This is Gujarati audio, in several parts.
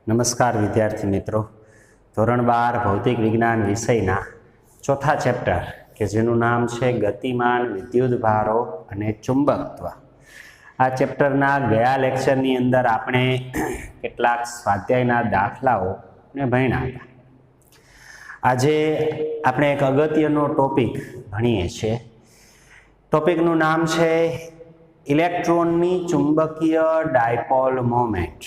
નમસ્કાર વિદ્યાર્થી મિત્રો. ધોરણ 12 ભૌતિક વિજ્ઞાન વિષયના ચોથા ચેપ્ટર કે જેનું નામ છે ગતિમાન વિદ્યુતભારો અને ચુંબકત્વ. આ ચેપ્ટરના ગયા લેક્ચરની અંદર આપણે કેટલાક સ્વાધ્યાયના દાખલાઓને ભણ્યા હતા. આજે આપણે એક અગત્યનો ટોપિક ભણીએ છીએ. ટોપિકનું નામ છે ઇલેક્ટ્રોનની ચુંબકીય ડાયપોલ મોમેન્ટ.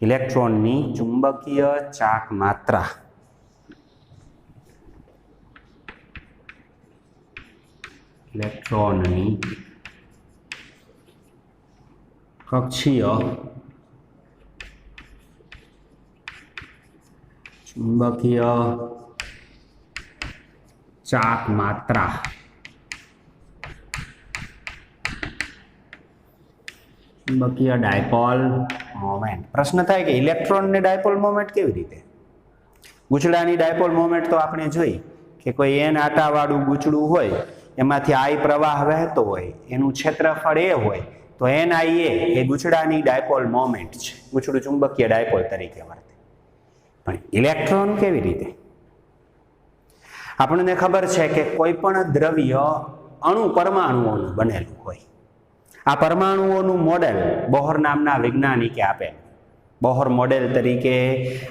ઇલેક્ટ્રોનની ચુંબકીય ચાક માત્રા. ઇલેક્ટ્રોનની કક્ષીય ચુંબકીય ચાક માત્રા. ચુંબકીય ડાયપોલ મોમેન્ટ. પ્રશ્ન થાય કે ઇલેક્ટ્રોન ને ડાયપોલ મોમેન્ટ કેવી રીતે? ગૂંચળાની ડાયપોલ મોમેન્ટ તો આપણે જોઈ કે કોઈ એન આટાવાળું ગૂંચળું હોય, એમાંથી આઈ પ્રવાહ વહેતો હોય, એનું ક્ષેત્રફળ એ હોય, તો એન આઈ એ ગૂંચળાની ડાયપોલ મોમેન્ટ છે. ગૂંચળું ચુંબકીય ડાયપોલ તરીકે વર્તે. પણ ઇલેક્ટ્રોન કેવી રીતે? આપણને ખબર છે કે કોઈ પણ દ્રવ્ય અણુ પરમાણુઓનું બનેલું હોય. આ પરમાણુઓનું મોડેલ બોહર નામના વૈજ્ઞાનિકે આપેલું. બોહર મોડેલ તરીકે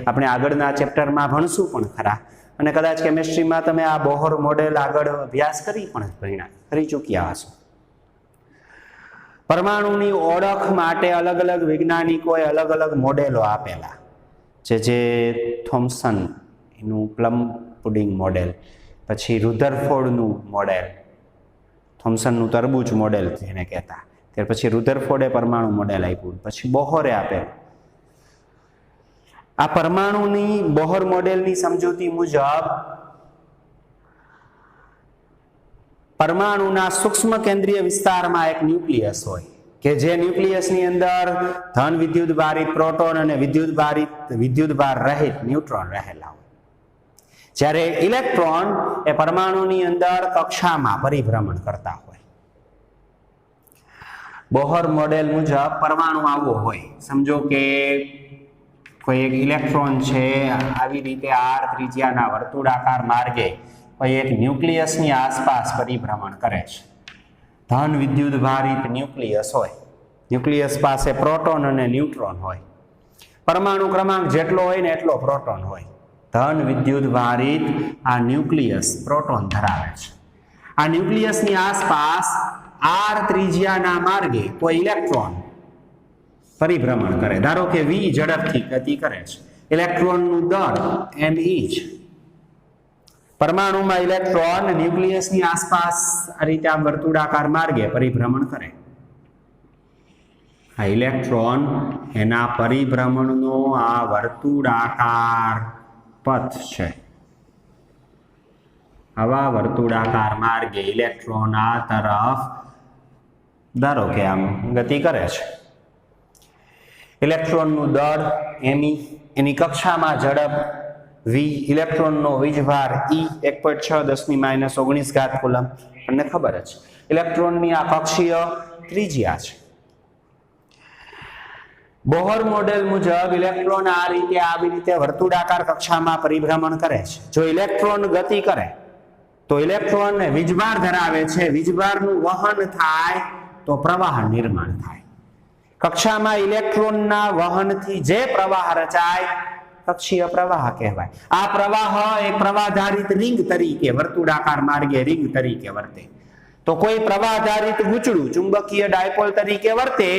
આપણે આગળના ચેપ્ટરમાં ભણશું પણ ખરા, અને કદાચ કેમિસ્ટ્રીમાં તમે આ બોહર મોડેલ આગળ અભ્યાસ કરી ચૂક્યા હશો. પરમાણુની ઓળખ માટે અલગ અલગ વૈજ્ઞાનિકોએ અલગ અલગ મોડેલો આપેલા. જે થોમ્સન એનું પ્લમ પુડિંગ મોડેલ, પછી રુધરફોર્ડનું મોડેલ, થોમ્સનનું તરબૂચ મોડેલ જેને કહેતા, ત્યાર પછી રુધરફોર્ડે પરમાણુ મોડેલ આપ્યું, પછી બોહરે આપેલું. આ પરમાણુની બોહર મોડેલની સમજૂતી મુજબ પરમાણુના સૂક્ષ્મ કેન્દ્રીય વિસ્તારમાં એક ન્યુક્લિયસ હોય કે જે ન્યુક્લિયસની અંદર ધન વિદ્યુતભારિત પ્રોટોન અને વિદ્યુતભાર રહિત ન્યુટ્રોન રહેલા હોય. જ્યારે ઇલેક્ટ્રોન એ પરમાણુની અંદર કક્ષામાં પરિભ્રમણ કરતા હોય. બોહર મોડેલ મુજબ પરમાણુ આવો હોય. સમજો કે કોઈ એક ઇલેક્ટ્રોન છે, આવી રીતે આર ત્રિજ્યાના વર્તુળાકાર માર્ગે કોઈ એક ન્યુક્લિયસની આસપાસ પરિભ્રમણ કરે છે. ધન વિદ્યુતભારિત ન્યુક્લિયસ હોય. ન્યુક્લિયસ પાસે પ્રોટોન અને ન્યુટ્રોન હોય. પરમાણુ ક્રમાંક જેટલો હોય ને એટલો પ્રોટોન હોય. ધન વિદ્યુતભારિત આ ન્યુક્લિયસ પ્રોટોન ધરાવે છે. આ ન્યુક્લિયસની આસપાસ આર ત્રિજ્યાના માર્ગે કોઈ ઇલેક્ટ્રોન પરિભ્રમણ કરે. ધારો કે v ઝડપથી ગતિ કરે છે. ઇલેક્ટ્રોનનું દળ m છે. પરમાણુમાં ઇલેક્ટ્રોન ન્યુક્લિયસની આસપાસ આ રીતે આમ વર્તુળાકાર માર્ગે પરિભ્રમણ કરે. આ ઇલેક્ટ્રોન એના પરિભ્રમણનો આ વર્તુળાકાર પથ છે. આવા વર્તુળાકાર માર્ગે ઇલેક્ટ્રોન આ તરફ ધારો કે આમ ગતિ કરે છે. ઇલેક્ટ્રોનનું દળ એમી, એની કક્ષામાં ઝડપ v, ઇલેક્ટ્રોનનો વીજભાર e 1.6 × 10⁻⁹ કુલમ. તમને ખબર જ. ઇલેક્ટ્રોનની આ કક્ષીય ત્રિજ્યા છે. બોહર મોડેલ મુજબ ઇલેક્ટ્રોન આવી રીતે વર્તુળાકાર કક્ષામાં પરિભ્રમણ કરે છે. જો ઇલેક્ટ્રોન ગતિ કરે તો ઇલેક્ટ્રોન વીજભાર ધરાવે છે. વીજભારનું વહન થાય તો પ્રવાહ નિર્માણ થાય. કક્ષામાં ઇલેક્ટ્રોનના વહનથી જે પ્રવાહ રચાય કક્ષીય પ્રવાહ કહેવાય. આ પ્રવાહ એક પ્રવાહધારિત રિંગ તરીકે વર્તુળાકાર માર્ગે રિંગ તરીકે વર્તે. તો કોઈ પ્રવાહધારિત ગૂંચળું ચુંબકીય ડાયપોલ તરીકે વર્તે,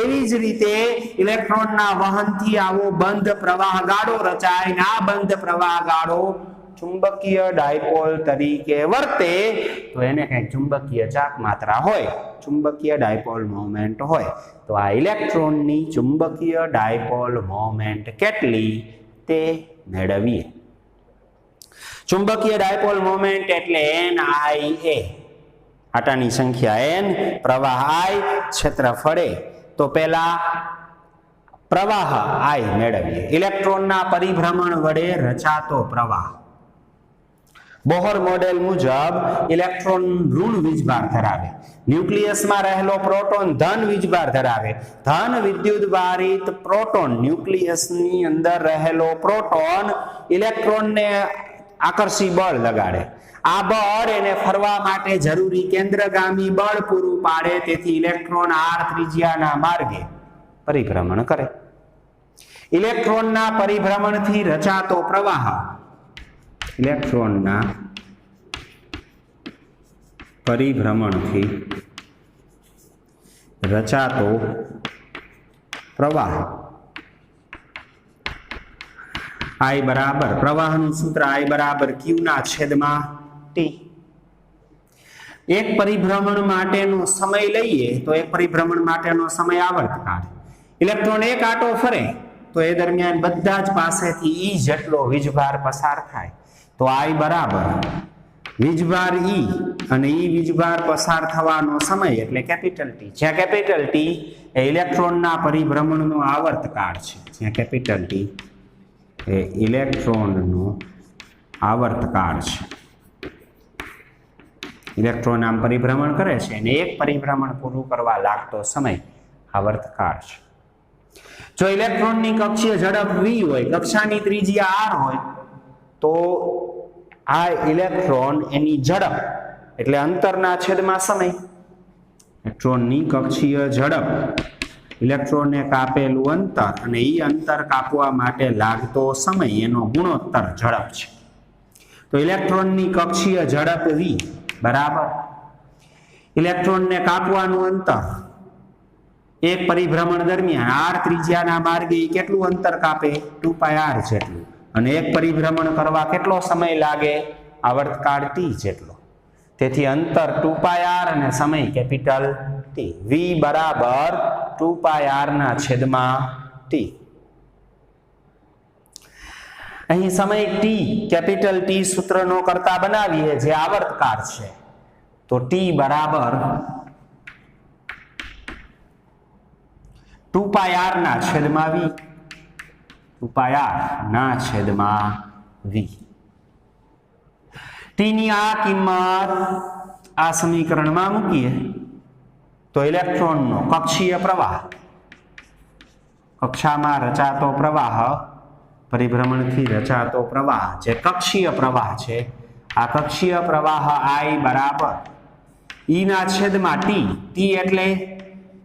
એવી જ રીતે ઇલેક્ટ્રોનના વહનથી આવો બંધ પ્રવાહ ગાળો રચાય. આ બંધ પ્રવાહ ગાળો ચુંબકીય ડાયપોલ તરીકે વર્તે તો એને કંઈક ચુંબકીય ચાક માત્રા હોય, ચુંબકીય ડાયપોલ મોમેન્ટ હોય. તો આ ઇલેક્ટ્રોનની ચુંબકીય ડાયપોલ મોમેન્ટ કેટલી તે મેળવીએ. ચુંબકીય ડાયપોલ મોમેન્ટ એટલે NIA. આટાની સંખ્યા n, પ્રવાહ I, ક્ષેત્રફળ a. તો પહેલા પ્રવાહ I મેળવીએ. ઇલેક્ટ્રોનના પરિભ્રમણ વડે રચાતો પ્રવાહ. બોહર મોડેલ મુજબ ઇલેક્ટ્રોન ઋણ વીજભાર ધરાવે, ન્યુક્લિયસમાં રહેલો પ્રોટોન ધન વીજભાર ધરાવે. ધન વિદ્યુતભારિત પ્રોટોન, ન્યુક્લિયસની અંદર રહેલો પ્રોટોન ઇલેક્ટ્રોનને આકર્ષી બળ લગાડે. આ બળ એને ફરવા માટે જરૂરી કેન્દ્રગામી બળ પૂરું પાડે, તેથી ઇલેક્ટ્રોન r ત્રિજ્યાના માર્ગે પરિભ્રમણ કરે. ઇલેક્ટ્રોનના પરિભ્રમણથી રચાતો પ્રવાહ, ઇલેક્ટ્રોનના પરિભ્રમણથી રચાતો પ્રવાહ I બરાબર, પ્રવાહનું સૂત્ર I બરાબર Q ના છેદમાં T. એક પરિભ્રમણ માટેનો સમય લઈએ તો એક પરિભ્રમણ માટેનો સમય આવર્તકાળ. ઇલેક્ટ્રોન એક આંટો ફરે તો એ દરમિયાન બધા જ પાસેથી E જેટલો વીજભાર પસાર થાય. તો I બરાબર વીજભાર E અને E વીજભાર પસાર થવાનો સમય એટલે કેપિટલ T. જ્યાં કેપિટલ T એ ઇલેક્ટ્રોનના પરિભ્રમણનો આવર્તકાળ છે, જ્યાં કેપિટલ T એ ઇલેક્ટ્રોનનો આવર્તકાળ છે. ઇલેક્ટ્રોન આમ પરિભ્રમણ કરે છે અને એક પરિભ્રમણ પૂરું કરવા લાગતો સમય આવર્તકાળ છે. જો ઇલેક્ટ્રોનની કક્ષીય ઝડપ v હોય, કક્ષાની ત્રિજ્યા r હોય, તો આ ઇલેક્ટ્રોન એની ઝડપ એટલે અંતરના છેદમાં સમય, ઇલેક્ટ્રોનની કક્ષીય ઝડપ, ઇલેક્ટ્રોનને કાપેલું અંતર અને એ અંતર કાપવા માટે લાગતો સમય એનો ગુણોત્તર ઝડપ છે. તો ઇલેક્ટ્રોનની કક્ષીય ઝડપ v બરાબર ઇલેક્ટ્રોનને કાપવાનું અંતર એક પરિભ્રમણ દરમિયાન r ત્રિજ્યાના માર્ગે કેટલું અંતર કાપે, 2πr જેટલું, અને એક પરિભ્રમણ કરવા કેટલો સમય લાગે, આવર્તકાળ t જેટલો. તેથી અંતર 2πr અને સમય કેપિટલ T. v બરાબર 2πr ના છેદમાં T. અહીં સમય t કેપિટલ T સૂત્રનો કરતા બનાવીએ જે આવર્તકાળ છે, તો t બરાબર 2πr ના છેદમાં v, 2πr ના છેદમાં v. t ની આ કિંમત આ સમીકરણમાં મૂકીએ તો ઇલેક્ટ્રોનનો કક્ષીય પ્રવાહ, કક્ષામાં રચાતો પ્રવાહ, પરિભ્રમણથી રચાતો પ્રવાહ જે કક્ષીય પ્રવાહ છે, આ કક્ષીય પ્રવાહ I બરાબર E ના છેદમાં T. T એટલે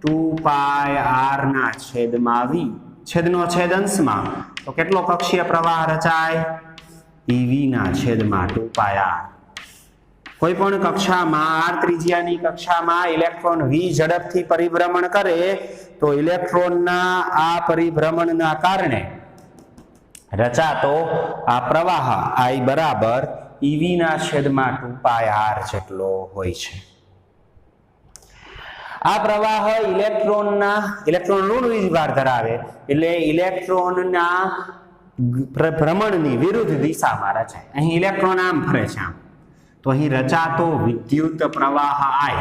2πr ના છેદમાં v, છેદનો છેદ અંશમાં, તો કેટલો કક્ષીય પ્રવાહ રચાય, EV ના છેદમાં 2πr. કોઈ પણ કક્ષામાં r ત્રિજ્યાની કક્ષામાં ઇલેક્ટ્રોન v ઝડપથી પરિભ્રમણ કરે તો ઇલેક્ટ્રોનના આ પરિભ્રમણના કારણે રચાતો આ પ્રવાહ I બરાબર EV ના છેદમાં 2πr જેટલો હોય છે. આ પ્રવાહ ઇલેક્ટ્રોન ઋણ વીજભાર ધરાવે એટલે ઇલેક્ટ્રોનના ભ્રમણની વિરુદ્ધ દિશામાં રચાય. અહીં ઇલેક્ટ્રોન આમ ફરે છે આમ, તો અહીં રચાતો વિદ્યુત પ્રવાહ I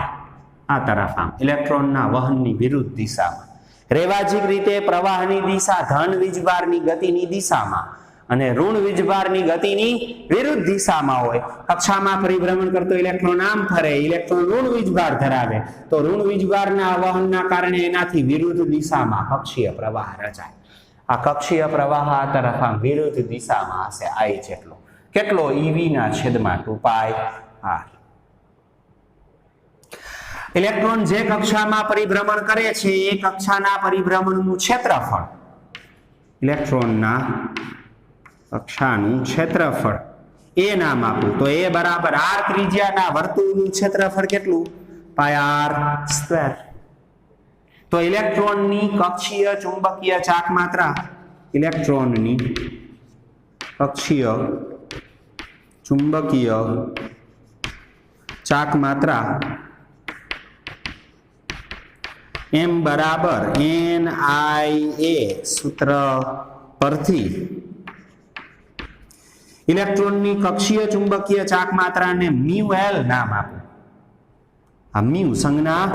આ તરફ આમ ઇલેક્ટ્રોનના વહનની વિરુદ્ધ દિશામાં. રેવાજીક રીતે પ્રવાહની દિશા ધન વીજભારની ગતિની દિશામાં અને ઋણ વીજભારની ગતિની વિરુદ્ધ દિશામાં હોય. કક્ષામાં પરિભ્રમણ કરતો ઇલેક્ટ્રોન આમ ફરે, ઇલેક્ટ્રોન ઋણ વીજભાર ધરાવે, તો ઋણ વીજભારના વહનના કારણે એનાથી વિરુદ્ધ દિશામાં કક્ષીય પ્રવાહ રચાય. આ કક્ષીય પ્રવાહ આ તરફ આમ વિરુદ્ધ દિશામાં હશે I જેટલો. કેટલો, EV ના છેદમાં 2πr. ઇલેક્ટ્રોન જે કક્ષામાં પરિભ્રમણ કરે છે એ કક્ષાના પરિભ્રમણનું ક્ષેત્રફળ, ઇલેક્ટ્રોનના કક્ષાનું ક્ષેત્રફળ એ નામ આપું તો એ બરાબર r ત્રિજ્યાના વર્તુળનું ક્ષેત્રફળ કેટલું, πr². તો ઇલેક્ટ્રોનની કક્ષીય ચુંબકીય ચાકમાત્રા, ઇલેક્ટ્રોનની કક્ષીય ચુંબકીય ચાકમાત્રા m બરાબર NIA સૂત્ર પરથી ઇલેક્ટ્રોનની કક્ષીય ચુંબકીય ચાકમાત્રાને μL નામ આપો. આ μ સંજ્ઞા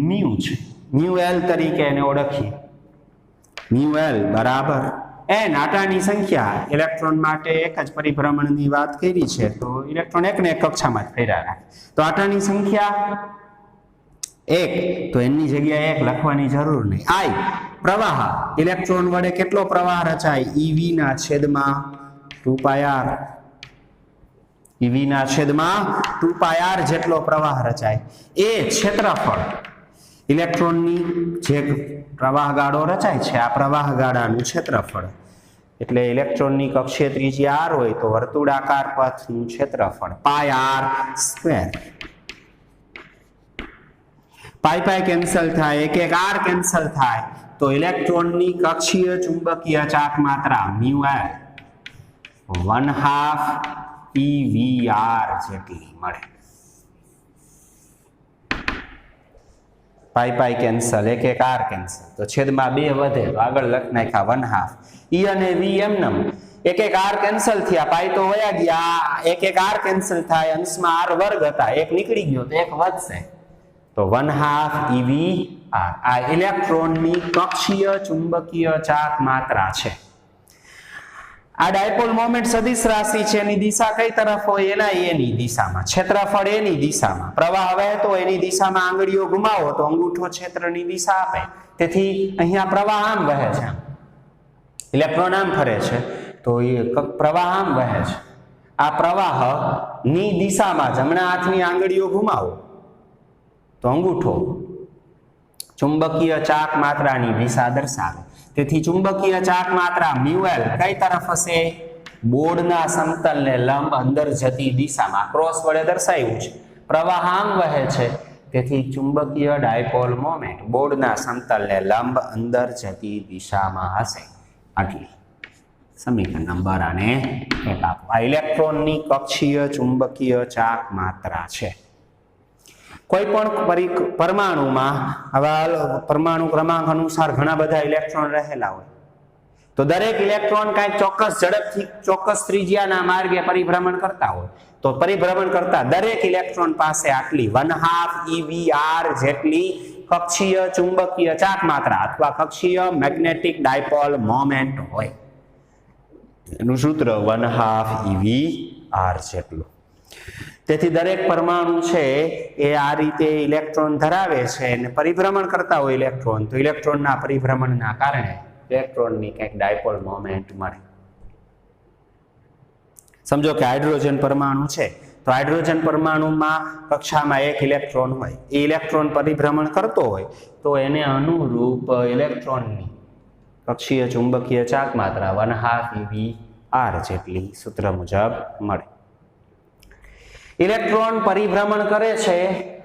μ છે, μL તરીકે એને ઓળખીએ. μL બરાબર n આટાની સંખ્યા ઇલેક્ટ્રોન માટે એક જ પરિભ્રમણની વાત કરી છે તો ઇલેક્ટ્રોન એકને એક કક્ષામાં જ ફેર્યા રાખે તો આટાની સંખ્યા 1 તો એની જગ્યાએ 1 લખવાની જરૂર નહીં I પ્રવાહ ઇલેક્ટ્રોન વડે કેટલો પ્રવાહ રચાય ev ના છેદમાં 2πr ev ના છેદમાં 2πr જેટલો પ્રવાહ રચાય એ ક્ષેત્રફળ ઇલેક્ટ્રોનની જે પ્રવાહ ગાળો રચાય છે આ પ્રવાહ ગાળાનું ક્ષેત્રફળ એટલે ઇલેક્ટ્રોનની કક્ષીય ત્રિજ્યા r હોય તો વર્તુળાકાર પથનું ક્ષેત્રફળ πr². પાઈ કેન્સલ થાય એક એક r કેન્સલ થાય તો ઇલેક્ટ્રોનની કક્ષીય ચુંબકીય ચાક માત્રા μl 1/2 EVR જેટલી મળે. પાઈ કેન્સલ એક એક r કેન્સલ તો છેદમાં 2 વધે તો આગળ લખ નાખ્યા 1/2 e અને v એમનેમ એક એક r કેન્સલ થયા પાઈ તો વયા ગયા એક એક r કેન્સલ થાય અંશમાં r વર્ગ હતા એક નીકળી ગયો તો એક વધશે તો 1/2 EVR આ ઇલેક્ટ્રોનની કક્ષીય ચુંબકીય ચાક માત્રા છે. આ ડાયપોલ મોમેન્ટ સદિશ રાશિ છે એની દિશા કઈ તરફ હોય એના એની દિશામાં ક્ષેત્રફળ એની દિશામાં પ્રવાહ વહેતો એની દિશામાં આંગળીઓ ઘુમાવો તો અંગૂઠો ક્ષેત્રની દિશા આપે તેથી અહીંયા પ્રવાહ આમ વહે છે ઇલેક્ટ્રોન આમ ફરે છે તો એ પ્રવાહ આમ વહે છે આ પ્રવાહ ની દિશામાં જમણા હાથની આંગળીઓ ઘુમાવો તો અંગૂઠો ચુંબકીય ચાક માત્રાની દિશા દર્શાવે તેથી ચુંબકીય ચાક માત્રા μl કઈ તરફ હશે બોર્ડના સમતલને લંબ અંદર જતી દિશામાં ક્રોસ વડે દર્શાવ્યું છે પ્રવાહ આમ વહે છે તેથી ચુંબકીય ડાયપોલ મોમેન્ટ બોર્ડના સમતલને લંબ અંદર જતી દિશામાં હશે. આટલી સમીકરણ નંબર અને 1 આપો. આ ઇલેક્ટ્રોનની કક્ષીય ચુંબકીય ચાક માત્રા છે. કોઈ પણ પરમાણુમાં આવા પરમાણુ ક્રમાંક અનુસાર ઘણા બધા ઇલેક્ટ્રોન રહેલા હોય તો દરેક ઇલેક્ટ્રોન કાંઈક ચોક્કસ ઝડપથી ચોક્કસ ત્રિજ્યાના માર્ગે પરિભ્રમણ કરતા હોય તો પરિભ્રમણ કરતા દરેક ઇલેક્ટ્રોન પાસે આટલી 1/2 EVR જેટલી કક્ષીય ચુંબકીય ચાક માત્રા અથવા કક્ષીય મેગ્નેટિક ડાયપોલ મોમેન્ટ હોય. એનું સૂત્ર 1/2 EVR જેટલું. તેથી દરેક પરમાણુ છે એ આ રીતે ઇલેક્ટ્રોન ધરાવે છે અને પરિભ્રમણ કરતા હોય ઇલેક્ટ્રોન તો ઇલેક્ટ્રોનના પરિભ્રમણના કારણે ઇલેક્ટ્રોનની કંઈક ડાયપોલ મોમેન્ટ મળે. સમજો કે હાઇડ્રોજન પરમાણુ છે તો હાઇડ્રોજન પરમાણુમાં કક્ષામાં એક ઇલેક્ટ્રોન હોય એ ઇલેક્ટ્રોન પરિભ્રમણ કરતો હોય તો એને અનુરૂપ ઇલેક્ટ્રોનની કક્ષીય ચુંબકીય ચાક માત્રા 1/2 EVR જેટલી સૂત્ર મુજબ મળે. ઇલેક્ટ્રોન પરિભ્રમણ કરે છે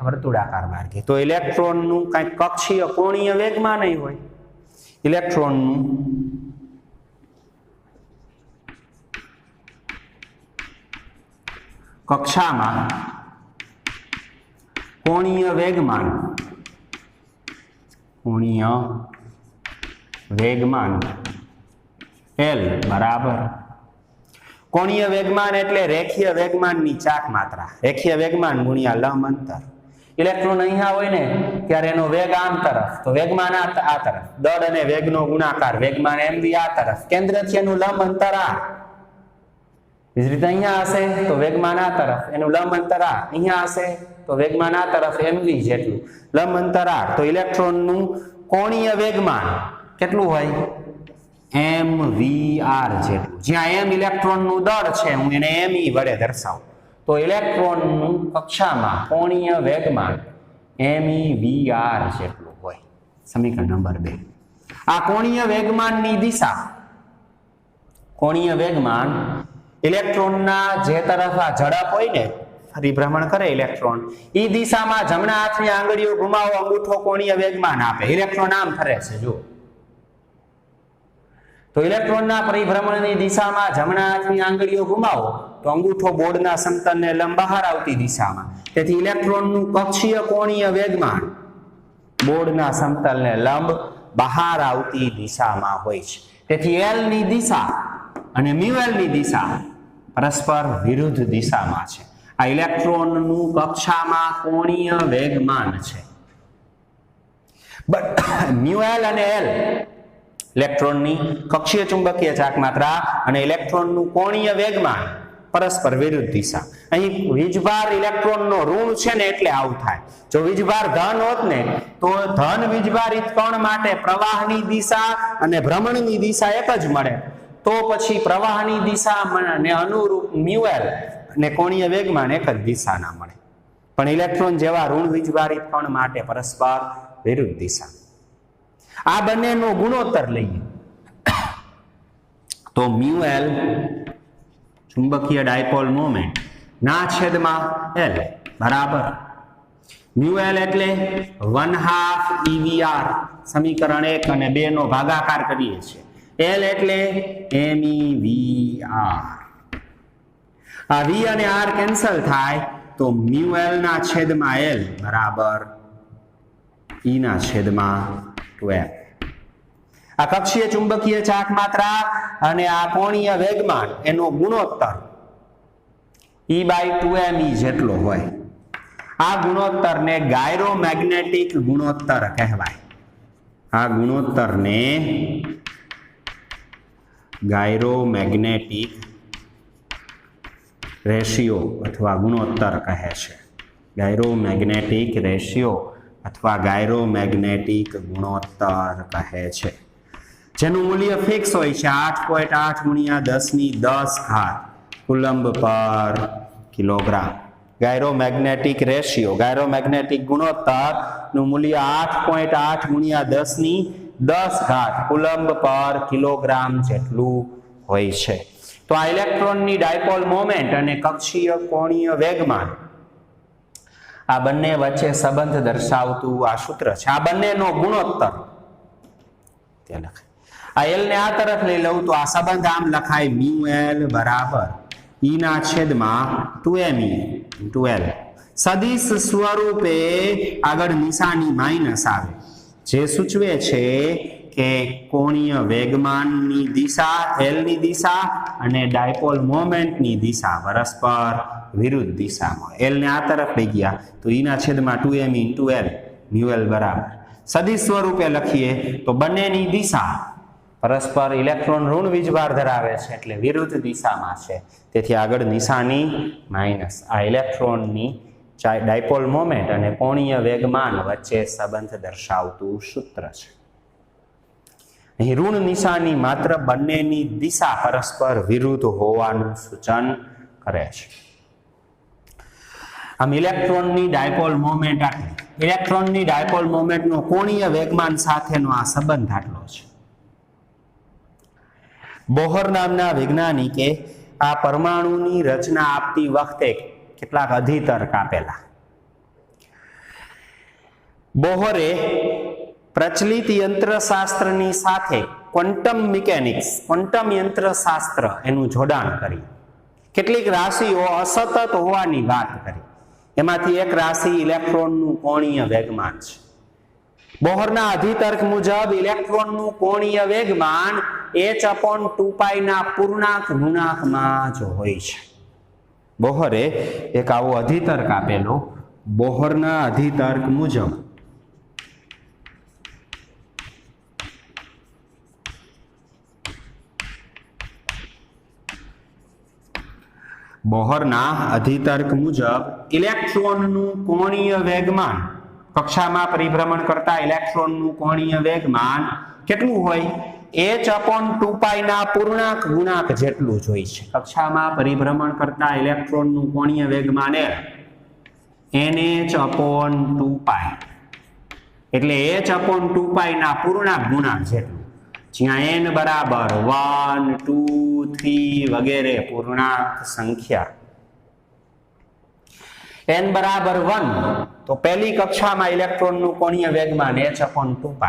વર્તુળાકાર માર્ગે તો ઇલેક્ટ્રોનનું કંઈક કક્ષીય કોણીય વેગમાન નહીં હોય ઇલેક્ટ્રોનનું કક્ષામાં કોણીય વેગમાન L બરાબર કોણીય વેગમાન એટલે રેખીય વેગમાનની ચાક માત્રા રેખીય વેગમાન ગુણ્યા લંબ અંતર. ઇલેક્ટ્રોન અહીંયા હોય ને ત્યારે એનો વેગ આમ તરફ તો વેગમાન આ તરફ દળ અને વેગનો ગુણાકાર વેગમાન mv આ તરફ કેન્દ્રથી એનું લંબ અંતર આ બીજી રીતે અહીંયા હશે તો વેગમાન આ તરફ એનું લંબ અંતર આ અહીંયા હશે તો વેગમાન આ તરફ mv જેટલું લંબ અંતર આ તો ઇલેક્ટ્રોનનું કોણીય વેગમાન કેટલું હોય mvr જેટલું જ્યાં m ઇલેક્ટ્રોનનું દળ છે હું એને me વડે દર્શાવું તો ઇલેક્ટ્રોનનું કક્ષામાં કોણીય વેગમાન mevr જેટલું હોય. સમીકરણ નંબર 2 આ કોણીય વેગમાનની દિશા કોણીય વેગમાન ઇલેક્ટ્રોનના જે તરફ આ ઝડપ હોય ને પરિભ્રમણ કરે ઇલેક્ટ્રોન એ દિશામાં જમણા હાથની આંગળીઓ ઘુમાવો અંગૂઠો કોણીય વેગમાન આપે ઇલેક્ટ્રોન આમ ફરે છે જો તો ઇલેક્ટ્રોનના પરિભ્રમણની દિશામાં જમણા હાથની આંગળીઓ ઘુમાવો તો અંગૂઠો બોર્ડના સમતલને લંબ બહાર આવતી દિશામાં તેથી ઇલેક્ટ્રોનનું કક્ષીય કોણીય વેગમાન બોર્ડના સમતલને લંબ બહાર આવતી દિશામાં હોય છે તેથી L ની દિશા અને μL ની દિશા પરસ્પર વિરુદ્ધ દિશામાં છે. આ ઇલેક્ટ્રોનનું કક્ષામાં કોણીય વેગમાન છે. બટ μL અને L ઇલેક્ટ્રોનની કક્ષીય ચુંબકીય ચાકમાત્રા અને ઇલેક્ટ્રોનનું કોણીય વેગમાન પરસ્પર વિરુદ્ધ દિશા. અહીં વીજભાર ઇલેક્ટ્રોનનો ઋણ છે ને એટલે આવું થાય. જો વીજભાર ધન હોત ને તો ધન વીજભારિત કણ માટે પ્રવાહની દિશા અને ભ્રમણની દિશા એક જ મળે, તો પછી પ્રવાહની દિશા ને અનુરૂપ મ્યુએલ ને કોણીય વેગમાન એક જ દિશા ના મળે. પણ ઇલેક્ટ્રોન જેવા ઋણ વીજભારિત કણ માટે પરસ્પર વિરુદ્ધ દિશા. આ બંનેનો ગુણોત્તર લઈએ તો મ્યુએલ ચુંબકીય ડાયપોલ મોમેન્ટ ના છેદમાં એલ બરાબર મ્યુએલ એટલે 1/2 EVR સમીકરણ 1 અને 2 નો ભાગાકાર કરીએ છીએ. એલ એટલે MEVR. આ V અને R કેન્સલ થાય તો મ્યુએલ ના છેદમાં એલ બરાબર E ના છેદમાં 12. આ કક્ષીય ચુંબકીય ચાકમાત્રા અને આ કોણીય વેગમાન એનો ગુણોત્તર E/2me જેટલો હોય. આ ગુણોત્તરને ગાયરોમેગ્નેટિક ગુણોત્તર કહેવાય. આ ગુણોત્તરને ગાયરોમેગ્નેટિક રેશિયો અથવા ગુણોત્તર કહે છે. ગાયરોમેગ્નેટિક રેશિયો અથવા ગાયરોમેગ્નેટિક ગુણોત્તર કહે છે, જેનું મૂલ્ય ફિક્સ હોય છે 8.8 × 10⁻10 કુલંબ પર કિલોગ્રામ. ગાયરોમેગ્નેટિક રેશિયો ગાયરોમેગ્નેટિક ગુણોત્તર નું મૂલ્ય 8.8 × 10⁻10 કુલંબ પર કિલોગ્રામ જેટલું હોય છે. તો આ ઇલેક્ટ્રોનની ડાયપોલ મોમેન્ટ અને કક્ષીય કોણીય વેગમાન આ બંને વચ્ચે સંબંધ દર્શાવતું આ સૂત્ર છે. આ બંનેનો ગુણોત્તર ત્યાં લખાય. આ એલ ને આ તરફ લઈ લઉં તો આ સંબંધ આમ લખાય મ્યુએલ બરાબર E ના છેદમાં 2me × L. સદિશ સ્વરૂપે આગળ નિશાની માઇનસ આવે, જે સૂચવે છે કે કોણીય વેગમાનની દિશા L ની દિશા અને ડાયપોલ મોમેન્ટની દિશા પરસ્પર વિરુદ્ધ દિશામાં. L ને આ તરફ લઈ ગયા તો E ના છેદમાં 2me × L મ્યુએલ બરાબર. સદિશ સ્વરૂપે લખીએ તો બંનેની દિશા પરસ્પર ઇલેક્ટ્રોન ઋણ વીજભાર ધરાવે છે એટલે વિરુદ્ધ દિશામાં છે, તેથી આગળ નિશાની માઇનસ. આ ઇલેક્ટ્રોનની ડાયપોલ મોમેન્ટ અને કોણીય વેગમાન વચ્ચે સંબંધ દર્શાવતું સૂત્ર છે. અહીં ઋણ નિશાની માત્ર બંનેની દિશા પરસ્પર વિરુદ્ધ હોવાનું સૂચન કરે છે. આમ ઇલેક્ટ્રોનની ડાયપોલ મોમેન્ટ આટલી. ઇલેક્ટ્રોનની ડાયપોલ મોમેન્ટનો કોણીય વેગમાન સાથેનો આ સંબંધ આટલો છે. બોહર નામના વૈજ્ઞાનિકે આ પરમાણુની રચના આપતી વખતે કેટલાક અધિતર્ક આપેલા. બોહરે પ્રચલિત યંત્રશાસ્ત્રની સાથે ક્વોન્ટમ મિકેનિક્સ ક્વોન્ટમ યંત્રશાસ્ત્ર એનું જોડાણ કર્યું. કેટલીક રાશિઓ અસતત હોવાની વાત કરી. એમાંથી એક રાશિ ઇલેક્ટ્રોનનું કોણીય વેગમાન છે. બોહરના અધિતર્ક મુજબ ઇલેક્ટ્રોનનું કોણીય વેગમાન h/2π ના પૂર્ણાંક ગુણાંકમાં જ હોય છે. બોહરે એક આવો અધિતર્ક આપેલો. બોહરના અધિતર્ક મુજબ ઇલેક્ટ્રોનનું કોણીય વેગમાન કક્ષામાં પરિભ્રમણ કરતા ઇલેક્ટ્રોનનું કોણીય વેગમાન કેટલું હોય? h/2π ના પૂર્ણાંક ગુણાંક જેટલું જ હોય છે. કક્ષામાં પરિભ્રમણ કરતા ઇલેક્ટ્રોનનું કોણીય વેગમાન nh/2π એટલે h/2π ના પૂર્ણાંક ગુણાંક જેટલું. જ્યાં n બરાબર 1, 2, 3 વગેરે પૂર્ણાંક સંખ્યા. n બરાબર 1 તો પહેલી કક્ષામાં ઇલેક્ટ્રોનનું કોણીય વેગમાન h/2π.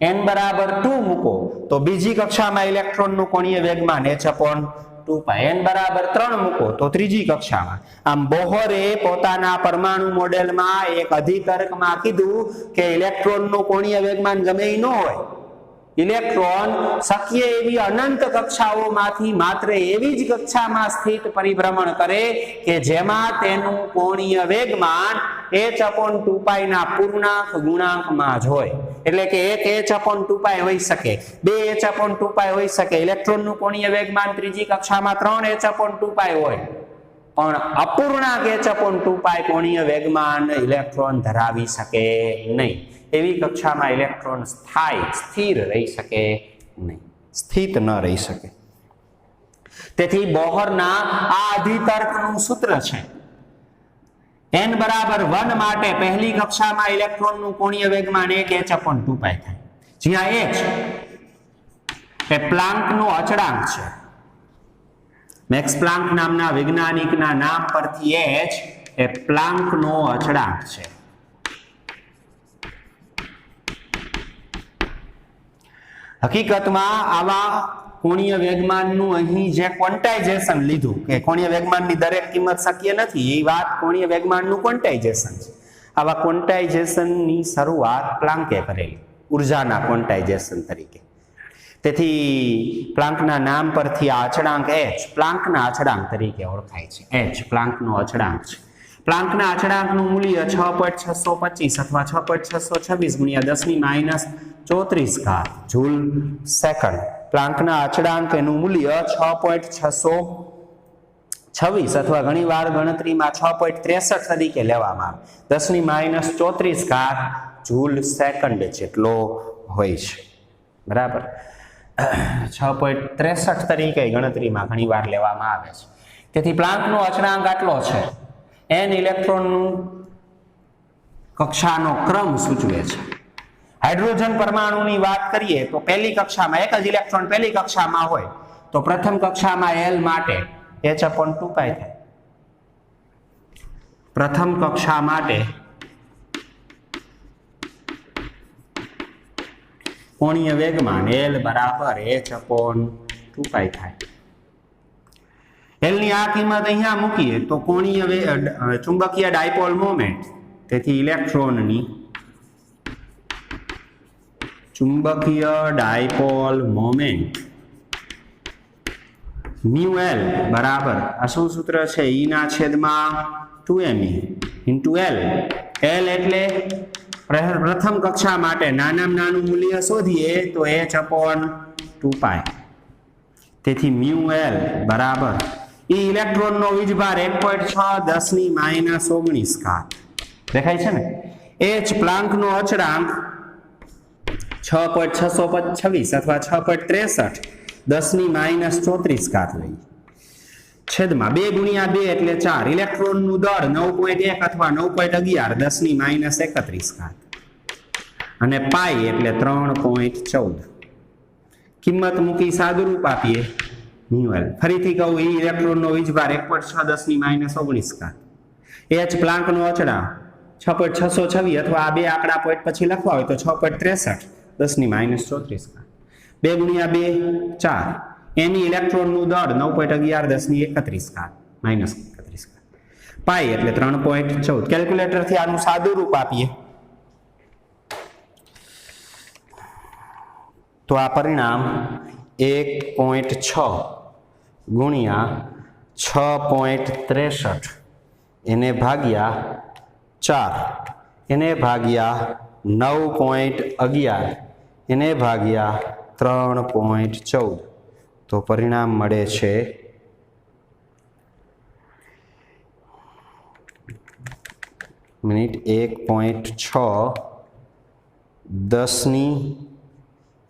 n બરાબર 2 મૂકો તો બીજી કક્ષામાં ઇલેક્ટ્રોનનું કોણીય વેગમાન h/2π. n બરાબર 3 મૂકો તો ત્રીજી કક્ષામાં. આમ બોહરે પોતાના પરમાણુ મોડેલમાં એક અધિતર્કમાં કીધું કે ઇલેક્ટ્રોનનું કોણીય વેગમાન ગમે એ ન હોય. ઇલેક્ટ્રોન શક્ય એવી અનંત કક્ષાઓમાંથી માત્ર એવી જ કક્ષામાં સ્થિત પરિભ્રમણ કરે કે જેમાં તેનું કોણીય વેગમાન h/2π ના પૂર્ણાંક ગુણાંકમાં જ હોય. એટલે કે એક h/2π હોઈ શકે, 2h/2π હોઈ શકે. ઇલેક્ટ્રોનનું કોણીય વેગમાન ત્રીજી કક્ષામાં 3h/2π હોય, પણ અપૂર્ણાંક h/2π કોણીય વેગમાન ઇલેક્ટ્રોન ધરાવી શકે નહીં. એવી કક્ષામાં ઇલેક્ટ્રોન સ્થિર રહી શકે નહીં, સ્થિત ન રહી શકે. તેથી બોહરના આ અધિતર્કનું સૂત્ર છે n બરાબર 1 માટે પહેલી કક્ષામાં ઇલેક્ટ્રોનનું કોણીય વેગમાન 1h/2π થાય, જ્યાં h એ પ્લાન્કનો અચળાંક છે. મેક્સ પ્લાન્ક નામના વૈજ્ઞાનિકના નામ પરથી h એ પ્લાન્કનો અચળાંક છે. હકીકતમાં આવા કોણીય વેગમાનનું અહીં જે ક્વોન્ટાઇઝેશન લીધું કે કોણીય વેગમાનની દરેક કિંમત શક્ય નથી, એ વાત કોણીય વેગમાનનું ક્વોન્ટાઇઝેશન છે. આવા ક્વોન્ટાઇઝેશનની શરૂઆત પ્લાન્કે કરેલી, ઉર્જાના ક્વોન્ટાઇઝેશન તરીકે. તેથી પ્લાન્કના નામ પરથી આ અચળાંક h પ્લાન્કના અચળાંક તરીકે ઓળખાય છે. h પ્લાન્કનો અચળાંક છે. પ્લાન્કના અચળાંકનું મૂલ્ય 6.625 અથવા 6.626 ગુણ્યા 10⁻⁴ જૂલ સેકન્ડ. પ્લાન્કના અચળાંક એનું મૂલ્ય 6.626 અથવા ઘણીવાર ગણતરીમાં 6.63 તરીકે લેવામાં આવે, 10⁻⁴ જૂલ સેકન્ડ જેટલો હોય છે. બરાબર, 6.63 તરીકે ગણતરીમાં ઘણીવાર લેવામાં આવે છે. તેથી પ્લાન્કનો અચળાંક આટલો છે. n ઇલેક્ટ્રોનનું કક્ષાનો ક્રમ સૂચવે છે. હાઇડ્રોજન પરમાણુની વાત કરીએ તો પહેલી કક્ષામાં એક જ ઇલેક્ટ્રોન પહેલી કક્ષામાં હોય તો પ્રથમ કક્ષામાં L માટે h/2π થાય. પ્રથમ કક્ષા માટે કોણીય વેગમાન L બરાબર h/2π થાય. L ની આ કિંમત અહીંયા મૂકીએ તો કોણીય ચુંબકીય ડાયપોલ મોમેન્ટ, તેથી ઇલેક્ટ્રોનની ચુંબકીય ડાયપોલ મોમેન્ટ μL બરાબર આ શું સૂત્ર છે, E ના છેદમાં 2me into L. L એટલે પ્રથમ કક્ષા માટે નાનામાં નાનું મૂલ્ય શોધીએ તો h/2π. તેથી μL બરાબર એ ઇલેક્ટ્રોનનો વીજભાર 1.6 દેખાય છે ને. h પ્લાન્કનો અચળાંક 6.626 અથવા 6.63 10⁻⁴ લઈએ, છેદમાં 2 ગુણ્યા 2 એટલે 4. ઇલેક્ટ્રોનનું દળ 9.1 અથવા 9.11 10⁻31 અને પાઈ એટલે 3.14. કિંમત મૂકી સાદુરૂપ આપીએ μL. ફરીથી કહું, એ ઇલેક્ટ્રોનનો વીજભાર 1.6 10⁻⁴. h પ્લાન્કનો અચળાંક 6.626 અથવા આ બે આંકડા પોઈન્ટ પછી લખવા હોય તો 6.63 10⁻⁴. 2 ગુણ્યા 2 4. એની ઇલેક્ટ્રોનનું દળ 9.11 પાઈ એટલે 3.14. કેલ્ક્યુલેટરથી આનું સાદું રૂપ આપીએ તો આ પરિણામ 1.6 ગુણ્યા 6.63 એને ભાગ્યા 4 એને ભાગ્યા 9.11 એને ભાગ્યા 3.14 તો પરિણામ મળે છે મિનિટ 1.6 10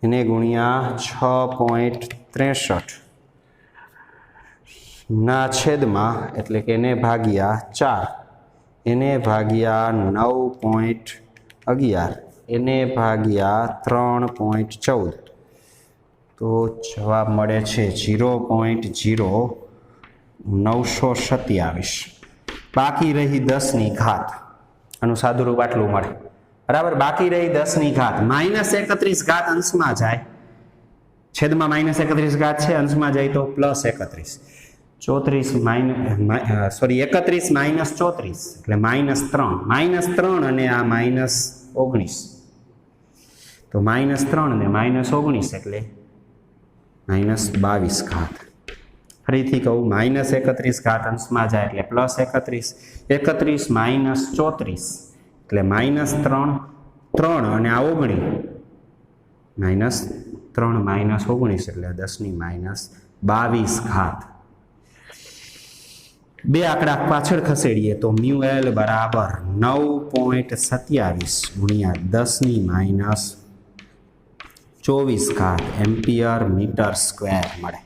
એને ગુણ્યા 6.63 ના છેદમાં એટલે કે એને ભાગ્યા 4 એને ભાગ્યા 9.11 એને ભાગ્યા 3.14 તો જવાબ મળે છે 0.0927. બાકી રહી 10ની ઘાત. આનું સાદુરૂપ આટલું મળે. બરાબર, બાકી રહી 10ની ઘાત -31 ઘાત અંશમાં જાય, છેદમાં -31 છે, અંશમાં જાય તો +31. 31 - 34 એટલે -3 અને આ -19 તો -3 ને -19 એટલે -22 ઘાત. ફરીથી કહું, -31 ઘાત અંશમાં જાય એટલે +31. 31 - 34 એટલે -3 3 અને આ 19 -3 - 19 એટલે 10⁻22 ઘાત. બે આંકડા પાછળ ખસેડીએ તો μL બરાબર 9.27 ગુણ્યા 10⁻24 ઘાત એમ્પિયર મીટર સ્ક્વેર મળે.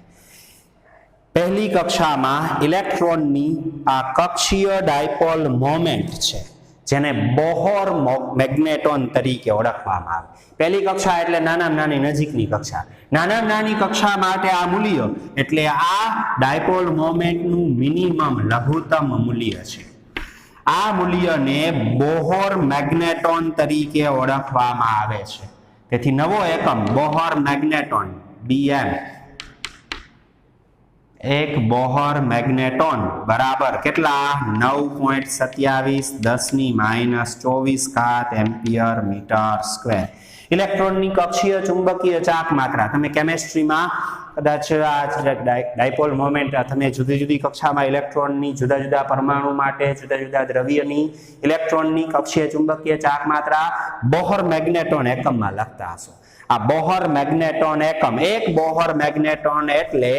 પહેલી કક્ષામાં ઇલેક્ટ્રોનની આ કક્ષીય ડાયપોલ મોમેન્ટ છે જેને બોહર મેગ્નેટોન તરીકે ઓળખવામાં આવે. પહેલી કક્ષા એટલે નાનામાં નાની નજીકની કક્ષા. નાનામાં નાની કક્ષા માટે આ મૂલ્ય એટલે આ ડાયપોલ મોમેન્ટનું મિનિમમ લઘુત્તમ મૂલ્ય છે. આ મૂલ્યને બોહર મેગ્નેટોન તરીકે ઓળખવામાં આવે છે. તેથી નવો એકમ બોહર મેગ્નેટોન BM. એક બોહર મેગ્નેટોન બરાબર કેટલા 9.27 10⁻24 ઘાત એમ્પિયર મીટર સ્ક્વેર. ઇલેક્ટ્રોનની કક્ષીય ચુંબકીય ચાક માત્રા તમે કેમેસ્ટ્રીમાં કદાચ આ ડાયપોલ મોમેન્ટ તમે જુદી જુદી કક્ષામાં ઇલેક્ટ્રોનની જુદા જુદા પરમાણુ માટે જુદા જુદા દ્રવ્યની ઇલેક્ટ્રોનની કક્ષીય ચુંબકીય ચાક માત્રા બોહર મેગ્નેટોન એકમમાં લખતા હશો. આ બોહર મેગ્નેટોન એકમ એક બોહર મેગ્નેટોન એટલે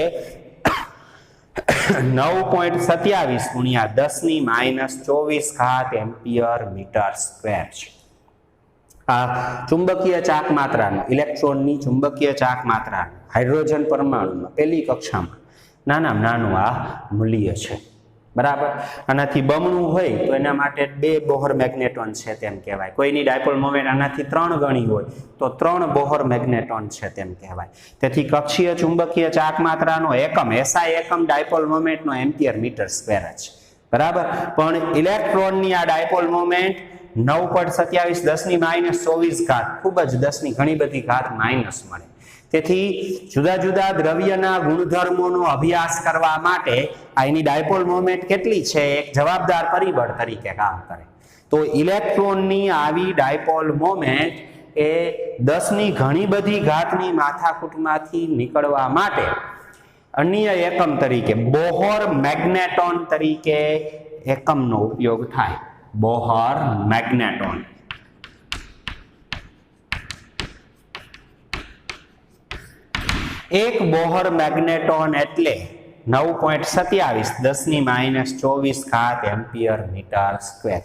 9.27 ગુણ્યા 10⁻24 ઘાત એમ્પિયર મીટર સ્ક્વેર છે. આ ચુંબકીય ચાક માત્રાનું ઇલેક્ટ્રોનની ચુંબકીય ચાક માત્રાનું હાઇડ્રોજન પરમાણુમાં પહેલી કક્ષામાં નાનામાં નાનું આ મૂલ્ય છે. બરાબર. આનાથી બમણું હોય તો એના માટે 2 બોહર મેગ્નેટોન છે તેમ કહેવાય. કોઈની ડાયપોલ મોમેન્ટ આનાથી 3 ગણી હોય તો 3 બોહર મેગ્નેટોન છે તેમ કહેવાય. તેથી કક્ષીય ચુંબકીય ચાક માત્રાનો એકમ SI એકમ ડાયપોલ મોમેન્ટનો એમ્પિયર મીટર સ્ક્વેર છે. બરાબર. પણ ઇલેક્ટ્રોનની આ ડાયપોલ મોમેન્ટ 9.27 10⁻24 ઘાત ખૂબ જ 10 ની ઘણી બધી ઘાત માઇનસ મળે. તેથી જુદા જુદા દ્રવ્યના ગુણધર્મોનો અભ્યાસ કરવા માટે આની ડાયપોલ મોમેન્ટ કેટલી છે એક જવાબદાર પરિબળ તરીકે કામ કરે. તો ઇલેક્ટ્રોનની આવી ડાયપોલ મોમેન્ટ એ 10 ની ઘણી બધી ઘાતની માથાકૂટમાંથી નીકળવા માટે અન્ય એકમ તરીકે બોહર મેગ્નેટોન તરીકે એકમનો ઉપયોગ થાય. બોહર મેગ્નેટોન. એક બોહર મેગ્નેટોન એટલે 9.27 10⁻24 ઘાત એમ્પિયર મીટર સ્ક્વેર.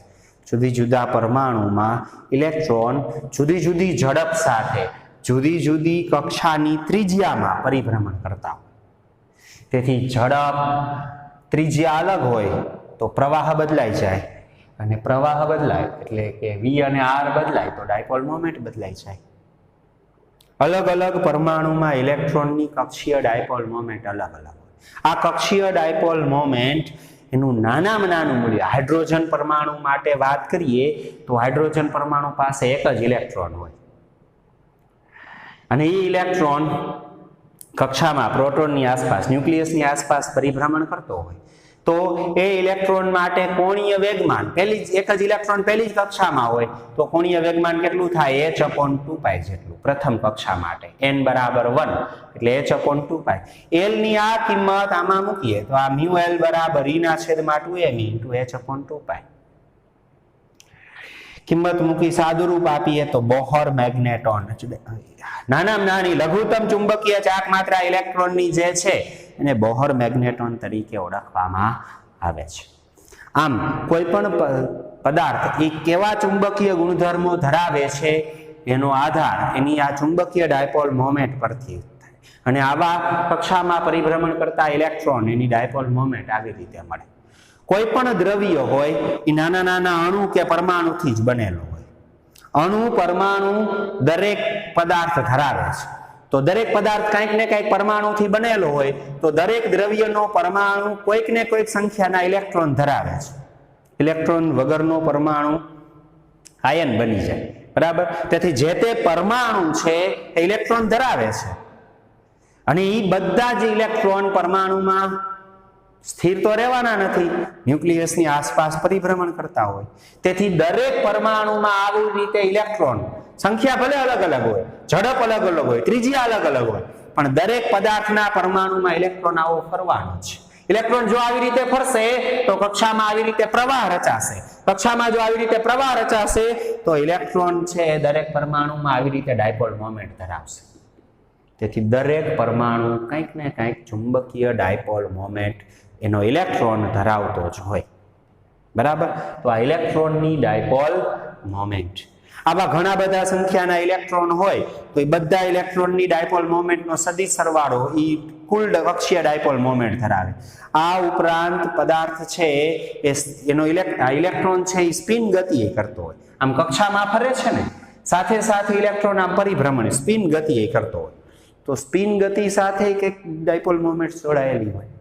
જુદી જુદા પરમાણુમાં ઇલેક્ટ્રોન જુદી જુદી ઝડપ સાથે જુદી જુદી કક્ષાની ત્રિજ્યામાં પરિભ્રમણ કરતા હોય. તેથી ઝડપ ત્રિજ્યા અલગ હોય તો પ્રવાહ બદલાઈ જાય અને પ્રવાહ બદલાય એટલે કે V અને R બદલાય તો ડાયપોલ મોમેન્ટ બદલાઈ જાય. અલગ અલગ પરમાણુમાં ઇલેક્ટ્રોનની કક્ષીય ડાયપોલ મોમેન્ટ અલગ અલગ હોય. આ કક્ષીય ડાયપોલ મોમેન્ટ એનું નાનામાં નાનું મૂલ્ય હાઇડ્રોજન પરમાણુ માટે વાત કરીએ તો હાઇડ્રોજન પરમાણુ પાસે એક જ ઇલેક્ટ્રોન હોય અને એ ઇલેક્ટ્રોન કક્ષામાં પ્રોટોનની આસપાસ ન્યુક્લિયસની આસપાસ પરિભ્રમણ કરતો હોય તો એ ઇલેક્ટ્રોન માટે કોણીય વેગમાન પહેલી એક જ ઇલેક્ટ્રોન પહેલી જ કક્ષામાં હોય તો કોણીય વેગમાન કેટલું થાય h/2π જેટલું પ્રથમ કક્ષા માટે n બરાબર 1 એટલે h/2π. l ની આ કિંમત આમાં મૂકીએ તો આ μL બરાબર e/2m × h/2π. કિંમત મૂકી સાદુરૂપ આપીએ તો બોહર મેગ્નેટોન નાનામાં નાની લઘુત્તમ ચુંબકીય ચાક માત્રા ઇલેક્ટ્રોનની જે છે એને બોહર મેગ્નેટોન તરીકે ઓળખવામાં આવે છે. આમ કોઈ પણ પદાર્થ એ કેવા ચુંબકીય ગુણધર્મો ધરાવે છે એનો આધાર એની આ ચુંબકીય ડાયપોલ મોમેન્ટ પરથી થાય અને આવા કક્ષામાં પરિભ્રમણ કરતા ઇલેક્ટ્રોન એની ડાયપોલ મોમેન્ટ આવી રીતે મળે. કોઈ પણ દ્રવ્ય હોય એ નાના નાના અણુ કે પરમાણુથી જ બનેલો હોય. અણુ પરમાણુ દરેક પદાર્થ ધરાવે છે તો દરેક પદાર્થ કંઈક ને કંઈક પરમાણુથી બનેલો હોય તો દરેક દ્રવ્યનો પરમાણુ કોઈક ને કોઈક સંખ્યાના ઇલેક્ટ્રોન ધરાવે છે. ઇલેક્ટ્રોન વગરનો પરમાણુ આયન બની જાય. બરાબર. તેથી જે તે પરમાણુ છે એ ઇલેક્ટ્રોન ધરાવે છે અને એ બધા જ ઇલેક્ટ્રોન પરમાણુમાં સ્થિર તો રહેવાના નથી, ન્યુક્લિયસની આસપાસ પરિભ્રમણ કરતા હોય. તેથી દરેક પરમાણુમાં આવી રીતે ઇલેક્ટ્રોન સંખ્યા ભલે અલગ અલગ હોય, ઝડપ અલગ અલગ હોય, ત્રિજ્યા અલગ અલગ હોય, પણ દરેક પદાર્થના પરમાણુમાં ઇલેક્ટ્રોન આવો ફરવાનો છે. ઇલેક્ટ્રોન જો આવી રીતે ફરશે તો કક્ષામાં આવી રીતે પ્રવાહ રચાશે. કક્ષામાં જો આવી રીતે પ્રવાહ રચાશે તો ઇલેક્ટ્રોન છે દરેક પરમાણુમાં આવી રીતે ડાયપોલ મોમેન્ટ ધરાવશે. તેથી દરેક પરમાણુ કંઈક ને કંઈક ચુંબકીય ડાયપોલ મોમેન્ટ એનો ઇલેક્ટ્રોન ધરાવતો જ હોય. બરાબર. તો આ ઇલેક્ટ્રોનની ડાયપોલ મોમેન્ટ. આવા ઘણા બધા સંખ્યાના ઇલેક્ટ્રોન હોય તો એ બધા ઇલેક્ટ્રોનની ડાયપોલ મોમેન્ટનો સદિશ સરવાળો એ કુલ કક્ષીય ડાયપોલ મોમેન્ટ ધરાવે. આ ઉપરાંત પદાર્થ છે એનો ઇલેક્ટ્રોન છે એ સ્પિન ગતિએ કરતો હોય. આમ કક્ષામાં ફરે છે ને, સાથે સાથે ઇલેક્ટ્રોન આમ પરિભ્રમણ સ્પિન ગતિએ કરતો હોય. તો સ્પિન ગતિ સાથે કંઈક ડાયપોલ મોમેન્ટ જોડાયેલી હોય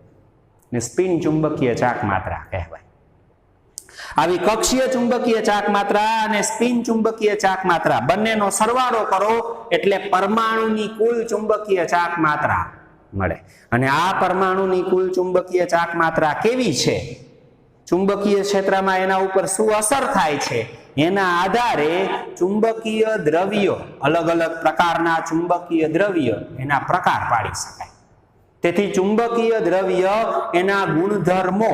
ને સ્પિન ચુંબકીય ચાક માત્રા કહેવાય. આવી કક્ષીય ચુંબકીય ચાક માત્રા અને સ્પિન ચુંબકીય ચાક માત્રા બંનેનો સરવાળો કરો એટલે પરમાણુની કુલ ચુંબકીય ચાક માત્રા મળે. અને આ પરમાણુની કુલ ચુંબકીય ચાક માત્રા કેવી છે, ચુંબકીય ક્ષેત્રમાં એના ઉપર શું અસર થાય છે, એના આધારે ચુંબકીય દ્રવ્યો, અલગ અલગ પ્રકારના ચુંબકીય દ્રવ્ય એના પ્રકાર પાડી શકાય. તેથી ચુંબકીય દ્રવ્ય એના ગુણધર્મો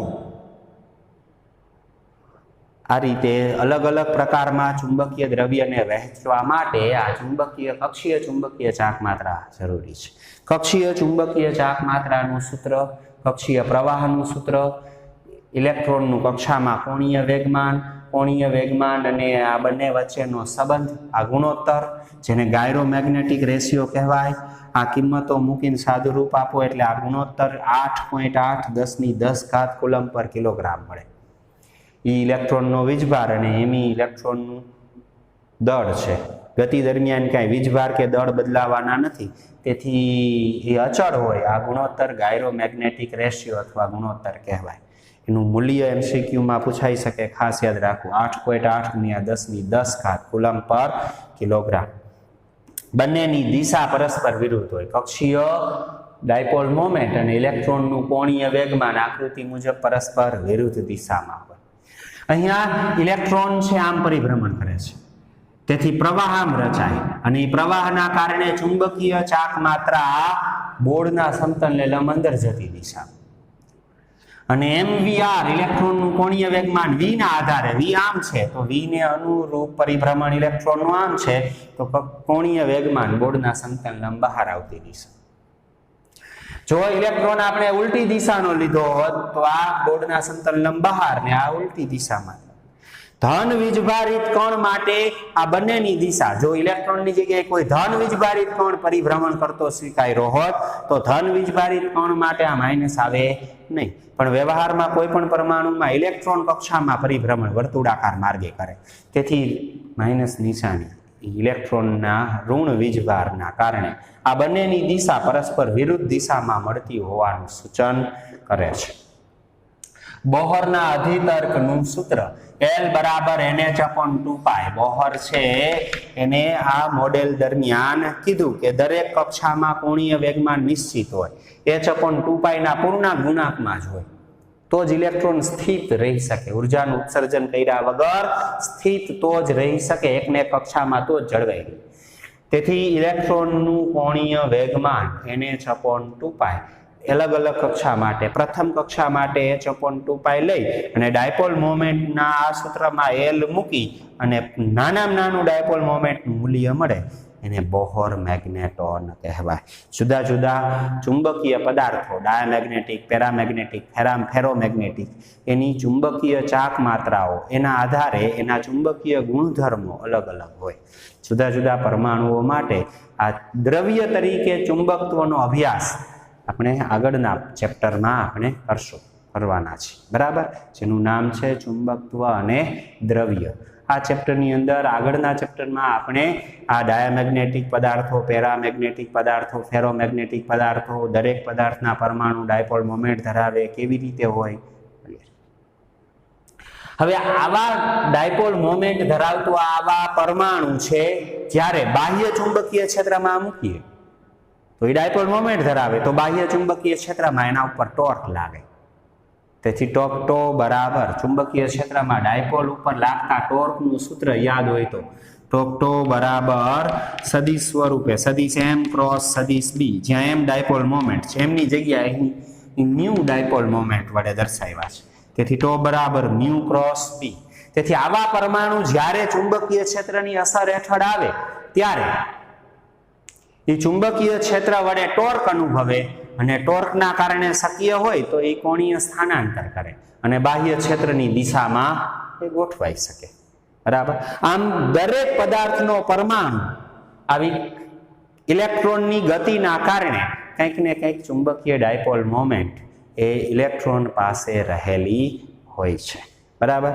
આ રીતે અલગ અલગ પ્રકારમાં ચુંબકીય દ્રવ્યને વહેંચવા માટે આ કક્ષીય ચુંબકીય ચાક માત્રા જરૂરી છે. કક્ષીય ચુંબકીય ચાક માત્રાનું સૂત્ર, કક્ષીય પ્રવાહનું સૂત્ર, ઇલેક્ટ્રોનનું કક્ષામાં કોણીય વેગમાન અને આ બંને વચ્ચેનો સંબંધ, આ ગુણોત્તર જેને ગાયરોમેગ્નેટિક રેશિયો કહેવાય. આ કિંમતો મૂકીને સાદું રૂપ આપો એટલે આ ગુણોત્તર 8.8 કુલમ પર કિલોગ્રામ મળે. ઇલેક્ટ્રોનનો વીજભાર અને એમી ઇલેક્ટ્રોનનું દળ છે. ગતિ દરમિયાન કાંઈ વીજભાર કે દળ બદલાવાના નથી, તેથી એ અચળ હોય. આ ગુણોત્તર ગાયરોમેગ્નેટિક રેશિયો અથવા ગુણોત્તર કહેવાય. એનું મૂલ્ય MCQમાં પૂછાઈ શકે, ખાસ યાદ રાખવું. 8.8 × 10 કુલમ પર કિલોગ્રામ. બંનેની દિશા પરસ્પર વિરુદ્ધ હોય. કક્ષીય ડાયપોલ મોમેન્ટ અને ઇલેક્ટ્રોનનું કોણીય વેગમાન આકૃતિ મુજબ પરસ્પર વિરુદ્ધ દિશામાં હોય. અહીંયા ઇલેક્ટ્રોન છે આમ પરિભ્રમણ કરે છે, તેથી પ્રવાહ આમ રચાય અને એ પ્રવાહના કારણે ચુંબકીય ચાક માત્રા બોર્ડના સમતલને લંબ અંદર જતી દિશા. અને MVR ઇલેક્ટ્રોનનું કોણીય વેગમાન v ના આધારે, v આમ છે તો v ને અનુરૂપ પરિભ્રમણ ઇલેક્ટ્રોનનું આમ છે તો કોણીય વેગમાન બોર્ડના સમતલ લંબ બહાર આવતી દિશા. જો ઇલેક્ટ્રોન આપણે ઉલટી દિશાનો લીધો હોત તો આ બોર્ડના સમતલ લંબ બહાર ને આ ઉલટી દિશામાં. ધન વીજભારિત કણ માટે આ બંનેની દિશા, જો ઇલેક્ટ્રોનની જગ્યાએ કોઈ ધન વીજભારિત કણ પરિભ્રમણ કરતો સ્વીકાર્યો હોત તો ધન વીજભારિત કણ માટે આ માઇનસ આવે નહીં. પણ વ્યવહારમાં કોઈ પણ પરમાણુમાં ઇલેક્ટ્રોન કક્ષામાં પરિભ્રમણ વર્તુળાકાર માર્ગે કરે, તેથી માઇનસ નિશાની ઇલેક્ટ્રોનના ઋણ વીજભારના કારણે આ બંનેની દિશા પરસ્પર વિરુદ્ધ દિશામાં મળતી હોવાનું સૂચન કરે છે. બોહરના અધિતર્કનું સૂત્ર L = NH/2π. બોહર છે એને આ મોડેલ દરમિયાન કીધું કે દરેક કક્ષામાં કોણીય વેગમાન નિશ્ચિત હોય, h/2π ના પૂર્ણાંક ગુણાંકમાં જ હોય, તો જ ઇલેક્ટ્રોન સ્થિત રહી શકે. ઉર્જાનું ઉત્સર્જન કર્યા વગર સ્થિત તો જ રહી શકે, એકને એક કક્ષામાં તો જ જળવાઈ રહે. તેથી ઇલેક્ટ્રોનનું કોણીય વેગમાન NH/2π અલગ અલગ કક્ષા માટે, પ્રથમ કક્ષા માટે h/2π લઈ અને ડાયપોલ મોમેન્ટના આ સૂત્રમાં L મૂકી અને નાનામાં નાનું ડાયપોલ મોમેન્ટનું મૂલ્ય મળે એને બોહર મેગ્નેટોન કહેવાય. જુદા જુદા ચુંબકીય પદાર્થો, ડાયામેગ્નેટિક, પેરામેગ્નેટિક, ફેરોમેગ્નેટિક, એની ચુંબકીય ચાક માત્રાઓ એના આધારે એના ચુંબકીય ગુણધર્મો અલગ અલગ હોય. જુદા જુદા પરમાણુઓ માટે આ દ્રવ્ય તરીકે ચુંબકત્વનો અભ્યાસ આપણે આગળના ચેપ્ટરમાં આપણે કરવાના છીએ. બરાબર, જેનું નામ છે ચુંબકત્વ અને દ્રવ્ય. આ ચેપ્ટરની અંદર આગળના ચેપ્ટરમાં આપણે આ ડાયામેગ્નેટિક પદાર્થો, પેરામેગ્નેટિક પદાર્થો, ફેરોમેગ્નેટિક પદાર્થો, દરેક પદાર્થના પરમાણુ ડાયપોલ મોમેન્ટ ધરાવે, કેવી રીતે હોય. હવે આવા ડાયપોલ મોમેન્ટ ધરાવતો આવા પરમાણુ છે જ્યારે બાહ્ય ચુંબકીય ક્ષેત્રમાં મૂકીએ તો એ ડાયપોલ મોમેન્ટ ધરાવે, તો બાહ્ય ચુંબકીય ક્ષેત્રમાં એના ઉપર ટોર્ક લાગે. તેથી ટો બરાબર ચુંબકીય ક્ષેત્રમાં ડાયપોલ ઉપર લાગતા ટોર્કનું સૂત્ર યાદ હોય તો ટો બરાબર સદિશ સ્વરૂપે સદિશ M × સદિશ B, જ્યાં M ડાયપોલ મોમેન્ટ છે, એમની જગ્યાએ અહીં મ્યુ ડાયપોલ મોમેન્ટ વડે દર્શાવ્યા છે. તેથી ટો બરાબર મ્યુ ક્રોસ બી. તેથી આવા પરમાણુ જ્યારે ચુંબકીય ક્ષેત્રની અસર હેઠળ આવે ત્યારે એ ચુંબકીય ક્ષેત્ર વડે ટોર્ક અનુભવે અને ટોર્કના કારણે શક્ય હોય તો એ કોણીય સ્થાનાંતર કરે અને બાહ્ય ક્ષેત્રની દિશામાં એ ગોઠવાઈ શકે. બરાબર. આમ દરેક પદાર્થનો પરમાણુ આવી ઇલેક્ટ્રોનની ગતિના કારણે કંઈક ને કંઈક ચુંબકીય ડાયપોલ મોમેન્ટ એ ઇલેક્ટ્રોન પાસે રહેલી હોય છે. બરાબર.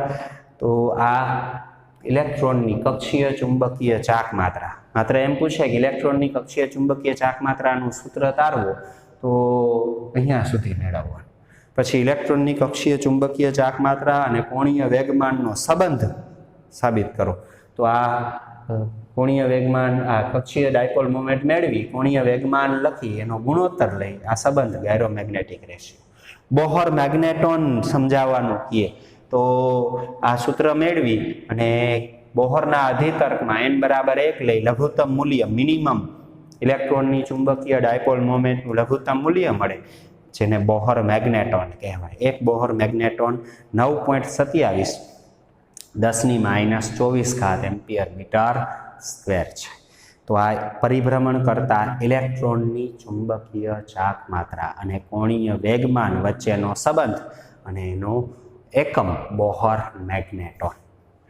તો આ ઇલેક્ટ્રોનની કક્ષીય ચુંબકીય ચાક માત્રા, માત્ર એમ પૂછે કે ઇલેક્ટ્રોનની કક્ષીય ચુંબકીય ચાક માત્રાનું સૂત્ર તારવો તો અહીંયા સુધી મેળવવાનું. પછી ઇલેક્ટ્રોનની કક્ષીય ચુંબકીય ચાક માત્રા અને કોણીય વેગમાનનો સંબંધ સાબિત કરો. તો આ કોણીય વેગમાન, આ કક્ષીય ડાયપોલ મોમેન્ટ મેળવી કોણીય વેગમાન લખી એનો ગુણોત્તર લઈ આ સંબંધ ગાયરોમેગ્નેટિક રેશિયો. બોહર મેગ્નેટોન સમજાવવાનું કહીએ તો આ સૂત્ર મેળવી અને બોહરના અધિતર્કમાં n બરાબર 1 લઈ લઘુત્તમ મૂલ્ય મિનિમમ ઇલેક્ટ્રોનની ચુંબકીય ડાયપોલ મોમેન્ટનું લઘુત્તમ મૂલ્ય મળે, જેને બોહર મેગ્નેટોન કહેવાય. એક બોહર મેગ્નેટોન 9.27 10⁻24 એમ્પિયર મીટર સ્ક્વેર છે. તો આ પરિભ્રમણ કરતા ઇલેક્ટ્રોનની ચુંબકીય ચાક માત્રા અને કોણીય વેગમાન વચ્ચેનો સંબંધ અને એનો એકમ બોહર મેગ્નેટોન.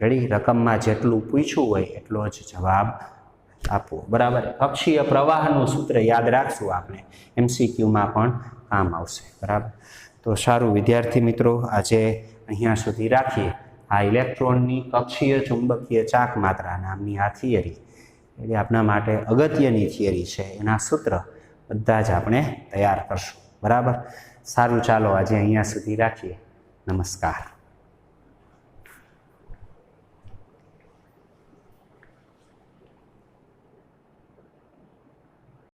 રેડી. રકમમાં જેટલું પૂછ્યું હોય એટલો જ જવાબ આપવો. બરાબર. કક્ષીય પ્રવાહનું સૂત્ર યાદ રાખશું આપણે, MCQમાં પણ કામ આવશે. બરાબર. તો સારું વિદ્યાર્થી મિત્રો, આજે અહીંયા સુધી રાખીએ. આ ઇલેક્ટ્રોનની કક્ષીય ચુંબકીય ચાક માત્રા નામની આ થિયરી એટલે આપણા માટે અગત્યની થિયરી છે. એના સૂત્ર બધા જ આપણે તૈયાર કરશું. બરાબર. સારું, ચાલો આજે અહીંયા સુધી રાખીએ. નમસ્કાર.